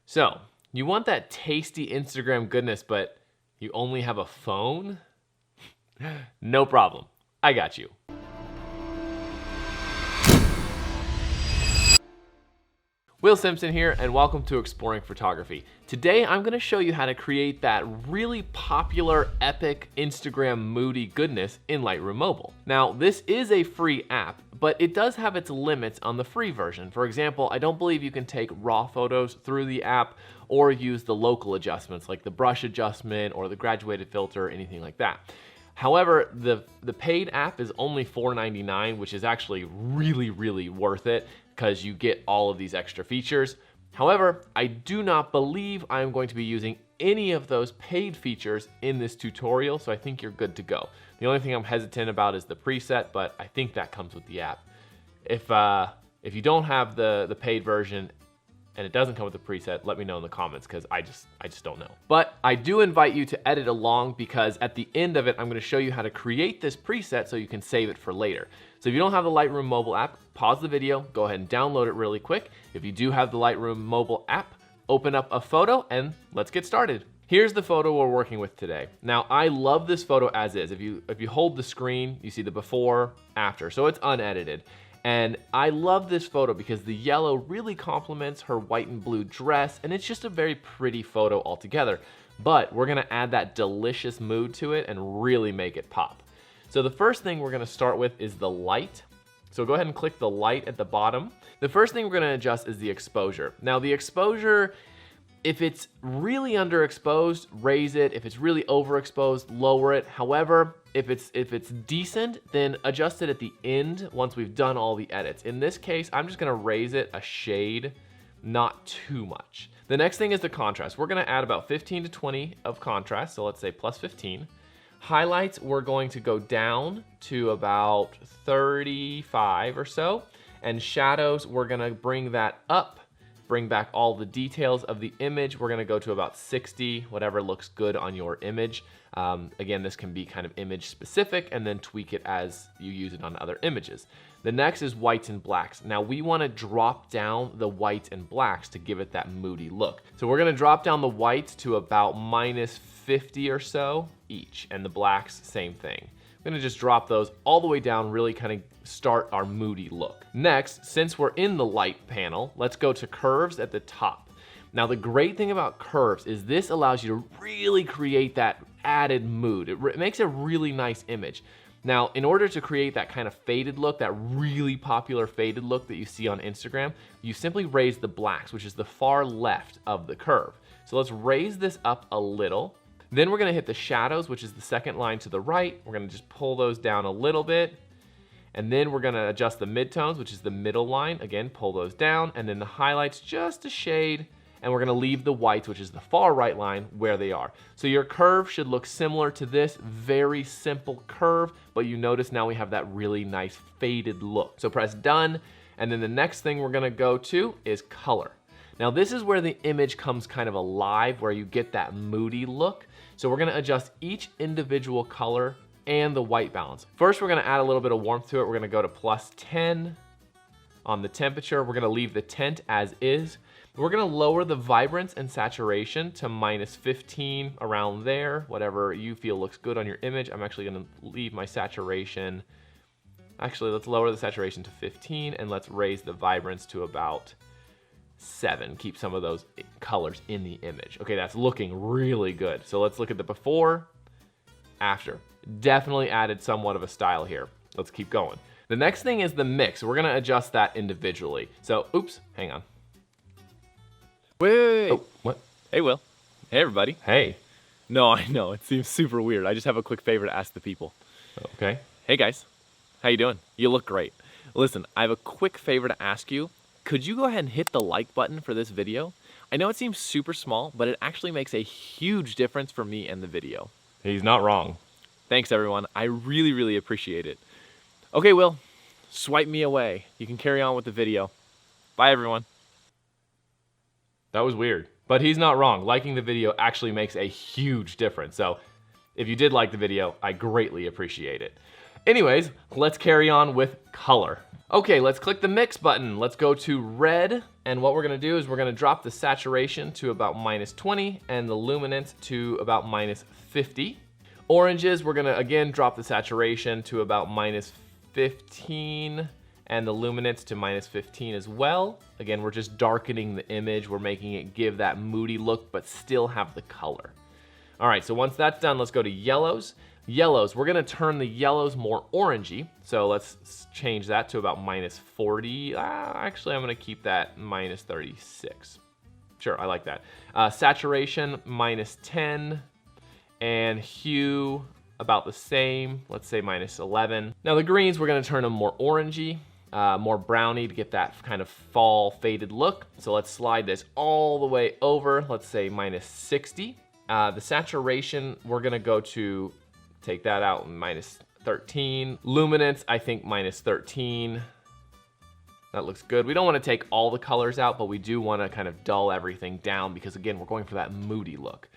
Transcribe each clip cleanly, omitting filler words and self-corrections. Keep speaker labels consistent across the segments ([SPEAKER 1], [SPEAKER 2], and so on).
[SPEAKER 1] So, you want that tasty Instagram goodness, but you only have a phone? No problem. I got you. Will Simpson here, and welcome to Exploring Photography. Today, I'm gonna show you how to create that really popular, epic Instagram moody goodness in Lightroom Mobile. Now, this is a free app, but it does have its limits on the free version. For example, I don't believe you can take raw photos through the app or use the local adjustments like the brush adjustment or the graduated filter or anything like that. However, the paid app is only $4.99, which is actually really worth it because you get all of these extra features. However, I do not believe I'm going to be using any of those paid features in this tutorial, so I think you're good to go. The only thing I'm hesitant about is the preset, but I think that comes with the app. If you don't have the paid version and it doesn't come with a preset, let me know in the comments because I just don't know. But I do invite you to edit along because at the end of it, I'm gonna show you how to create this preset so you can save it for later. So if you don't have the Lightroom mobile app, pause the video, go ahead and download it really quick. If you do have the Lightroom mobile app, open up a photo and let's get started. Here's the photo we're working with today. Now, I love this photo as is. If you hold the screen, you see the before, after, so it's unedited. And I love this photo because the yellow really complements her white and blue dress, and it's just a very pretty photo altogether. But we're gonna add that delicious mood to it and really make it pop. So the first thing we're gonna start with is the light. So go ahead and click the light at the bottom. The first thing we're gonna adjust is the exposure. Now the exposure, if it's really underexposed, raise it. If it's really overexposed, lower it. However, if it's decent, then adjust it at the end once we've done all the edits. In this case, I'm just gonna raise it a shade, not too much. The next thing is the contrast. We're gonna add about 15 to 20 of contrast, so let's say plus 15. Highlights, we're going to go down to about 35 or so. And shadows, we're gonna bring that up, bring back all the details of the image. We're gonna go to about 60, whatever looks good on your image. Again, this can be kind of image specific and then tweak it as you use it on other images. The next is whites and blacks. Now we wanna drop down the whites and blacks to give it that moody look. So we're gonna drop down the whites to about minus 50 or so each, and the blacks, same thing. I'm gonna just drop those all the way down, really kind of start our moody look. Next, since we're in the light panel, let's go to curves at the top. Now the great thing about curves is this allows you to really create that added mood. It makes a really nice image. Now, in order to create that kind of faded look, that really popular faded look that you see on Instagram, you simply raise the blacks, which is the far left of the curve. So let's raise this up a little. Then we're gonna hit the shadows, which is the second line to the right. We're gonna just pull those down a little bit. And then we're gonna adjust the midtones, which is the middle line. Again, pull those down. And then the highlights just a shade. And we're gonna leave the whites, which is the far right line, where they are. So your curve should look similar to this, very simple curve, but you notice now we have that really nice faded look. So press done. And then the next thing we're gonna go to is color. Now this is where the image comes kind of alive, where you get that moody look. So we're gonna adjust each individual color and the white balance. First, we're gonna add a little bit of warmth to it. We're gonna go to plus 10 on the temperature. We're gonna leave the tint as is. We're gonna lower the vibrance and saturation to minus 15, around there, whatever you feel looks good on your image. I'm actually gonna leave my saturation. Actually, let's lower the saturation to 15 and let's raise the vibrance to about 7. Keep some of those colors in the image. Okay, that's looking really good. So let's look at the before, after. Definitely added somewhat of a style here. Let's keep going. The next thing is the mix. We're gonna adjust that individually. So, oops, hang on.
[SPEAKER 2] Wait.
[SPEAKER 1] Oh, what?
[SPEAKER 2] Hey, Will. Hey, everybody.
[SPEAKER 1] Hey.
[SPEAKER 2] No, I know, it seems super weird. I just have a quick favor to ask the people.
[SPEAKER 1] Okay.
[SPEAKER 2] Hey, guys. How you doing? You look great. Listen, I have a quick favor to ask you. Could you go ahead and hit the like button for this video? I know it seems super small, but it actually makes a huge difference for me and the video.
[SPEAKER 1] He's not wrong.
[SPEAKER 2] Thanks, everyone. I really appreciate it. Okay, Will, swipe me away. You can carry on with the video. Bye, everyone.
[SPEAKER 1] That was weird, but he's not wrong. Liking the video actually makes a huge difference. So if you did like the video, I greatly appreciate it. Anyways, let's carry on with color. Okay, let's click the mix button. Let's go to red, and what we're gonna do is we're gonna drop the saturation to about -20 and the luminance to about -50. Oranges, we're gonna again drop the saturation to about -15 and the luminance to -15 as well. Again, we're just darkening the image. We're making it give that moody look, but still have the color. All right, so once that's done, let's go to yellows. Yellows, we're gonna turn the yellows more orangey. So let's change that to about -40. Actually, I'm gonna keep that -36. Sure, I like that. Saturation, -10. And hue, about the same. Let's say -11. Now the greens, we're gonna turn them more orangey, more browny to get that kind of fall faded look. So let's slide this all the way over. Let's say -60. The saturation, we're gonna go to, take that out, -13. Luminance, I think -13. That looks good. We don't want to take all the colors out, but we do want to kind of dull everything down because again, we're going for that moody look.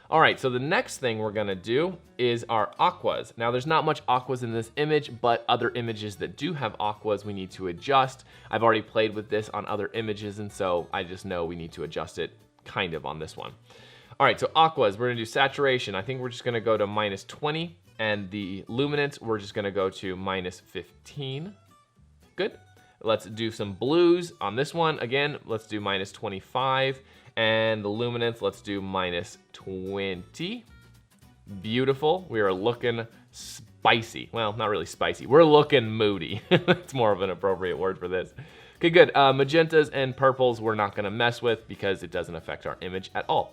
[SPEAKER 1] All right, so the next thing we're gonna do is our aquas. Now there's not much aquas in this image, but other images that do have aquas we need to adjust. I've already played with this on other images, and so I just know we need to adjust it kind of on this one. All right, so aquas, we're gonna do saturation. I think we're just gonna go to -20, and the luminance, we're just gonna go to -15. Good. Let's do some blues on this one. Again, let's do -25. And the luminance, let's do -20. Beautiful. We are looking spicy. Well, not really spicy. We're looking moody. That's more of an appropriate word for this. Okay, good. Magentas and purples we're not gonna mess with because it doesn't affect our image at all.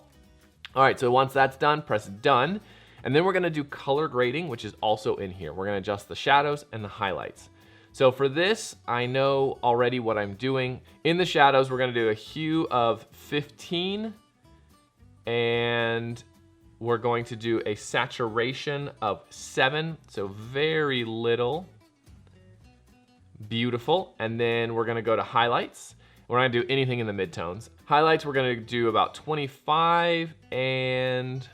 [SPEAKER 1] All right, so once that's done, press done. And then we're gonna do color grading, which is also in here. We're gonna adjust the shadows and the highlights. So for this, I know already what I'm doing. In the shadows, we're gonna do a hue of 15, and we're going to do a saturation of 7, so very little. Beautiful, and then we're gonna go to highlights. We're not gonna do anything in the midtones. Highlights, we're gonna do about 25 and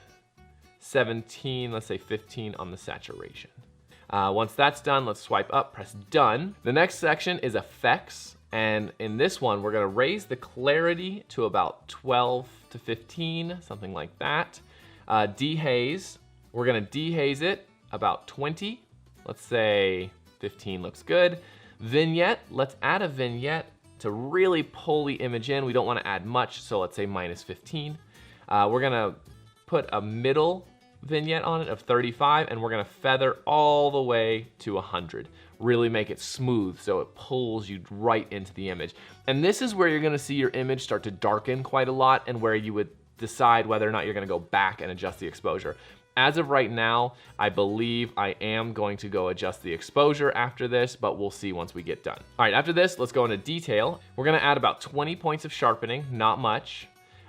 [SPEAKER 1] 17, let's say 15 on the saturation. Once that's done, let's swipe up, press done. The next section is effects. And in this one, we're gonna raise the clarity to about 12 to 15, something like that. Dehaze, we're gonna dehaze it about 20. Let's say 15 looks good. Vignette, let's add a vignette to really pull the image in. We don't wanna add much, so let's say -15. We're gonna put a middle vignette on it of 35, and we're gonna feather all the way to 100. Really make it smooth so it pulls you right into the image. And this is where you're gonna see your image start to darken quite a lot, and where you would decide whether or not you're gonna go back and adjust the exposure. As of right now, I believe I am going to go adjust the exposure after this, but we'll see once we get done. All right, after this, let's go into detail. We're gonna add about 20 points of sharpening, not much.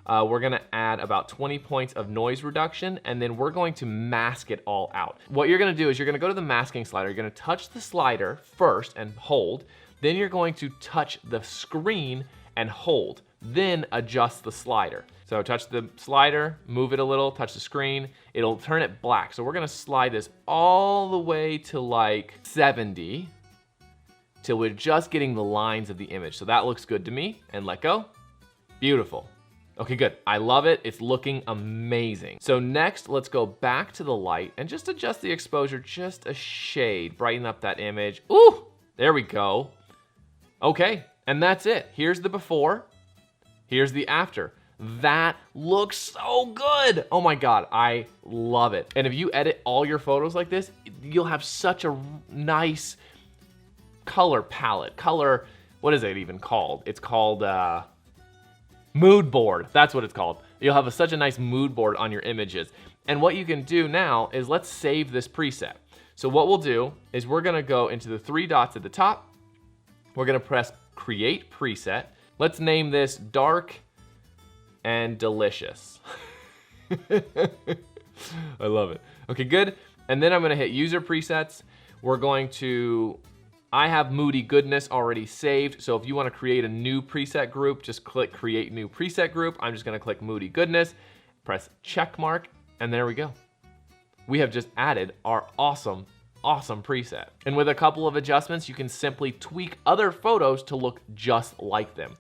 [SPEAKER 1] We're gonna add about 20 points of noise reduction, and then we're going to mask it all out. What you're gonna do is you're gonna go to the masking slider, you're gonna touch the slider first and hold, then you're going to touch the screen and hold, then adjust the slider. So touch the slider, move it a little, touch the screen, it'll turn it black. So we're gonna slide this all the way to like 70, till we're just getting the lines of the image. So that looks good to me, and let go. Beautiful. Okay, good. I love it. It's looking amazing. So next, let's go back to the light and just adjust the exposure just a shade. Brighten up that image. Ooh, there we go. Okay, and that's it. Here's the before. Here's the after. That looks so good. Oh my God, I love it. And if you edit all your photos like this, you'll have such a nice color palette. Color, what is it even called? It's called, mood board, that's what it's called. You'll have such a nice mood board on your images. And what you can do now is let's save this preset. So what we'll do is we're gonna go into the 3 dots at the top. We're gonna press create preset. Let's name this dark and delicious. I love it. Okay, good. And then I'm gonna hit user presets. We're going to, I have Moody Goodness already saved, so if you want to create a new preset group, just click Create New Preset Group. I'm just going to click Moody Goodness, press check mark, and there we go. We have just added our awesome awesome preset. And with a couple of adjustments, you can simply tweak other photos to look just like them.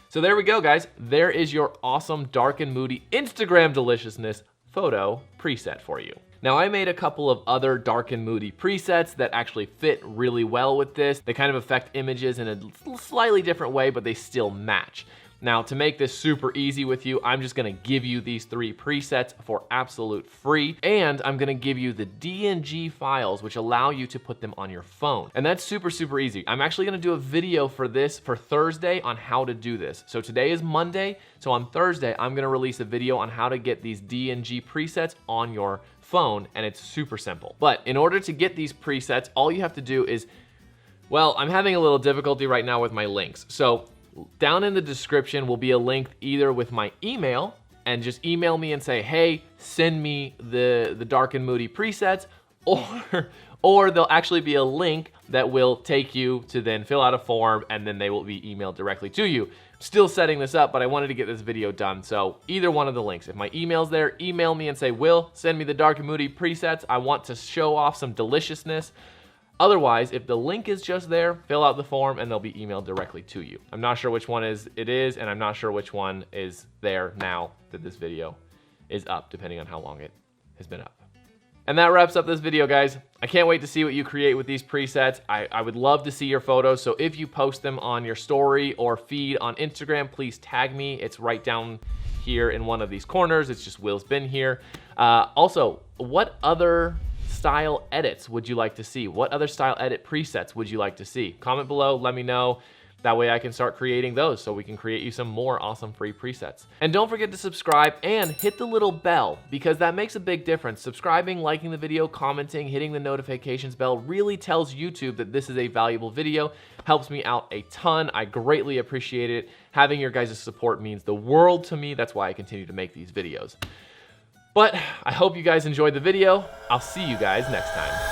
[SPEAKER 1] So there we go, guys. There is your awesome dark and moody Instagram deliciousness photo preset for you. Now, I made a couple of other dark and moody presets that actually fit really well with this. They kind of affect images in a slightly different way, but they still match. Now, to make this super easy with you, I'm just gonna give you these 3 presets for absolute free, and I'm gonna give you the DNG files, which allow you to put them on your phone. And that's super, super easy. I'm actually gonna do a video for this for Thursday on how to do this. So today is Monday, so on Thursday, I'm gonna release a video on how to get these DNG presets on your phone, and it's super simple. But in order to get these presets, all you have to do is, well, I'm having a little difficulty right now with my links. So down in the description will be a link either with my email, and just email me and say, hey, send me the dark and moody presets, or there'll actually be a link that will take you to then fill out a form, and then they will be emailed directly to you. Still setting this up, but I wanted to get this video done, so either one of the links. If my email's there, email me and say, Will, send me the dark and moody presets. I want to show off some deliciousness. Otherwise, if the link is just there, fill out the form and they'll be emailed directly to you. I'm not sure which one it is, and I'm not sure which one is there now that this video is up, depending on how long it has been up. And that wraps up this video, guys. I can't wait to see what you create with these presets. I would love to see your photos, so if you post them on your story or feed on Instagram, please tag me. It's right down here in one of these corners. It's just Will's been here. Also, what other style edits would you like to see? What other style edit presets would you like to see? Comment below, let me know. That way I can start creating those so we can create you some more awesome free presets. And don't forget to subscribe and hit the little bell, because that makes a big difference. Subscribing, liking the video, commenting, hitting the notifications bell really tells YouTube that this is a valuable video, helps me out a ton. I greatly appreciate it. Having your guys' support means the world to me. That's why I continue to make these videos. But I hope you guys enjoyed the video. I'll see you guys next time.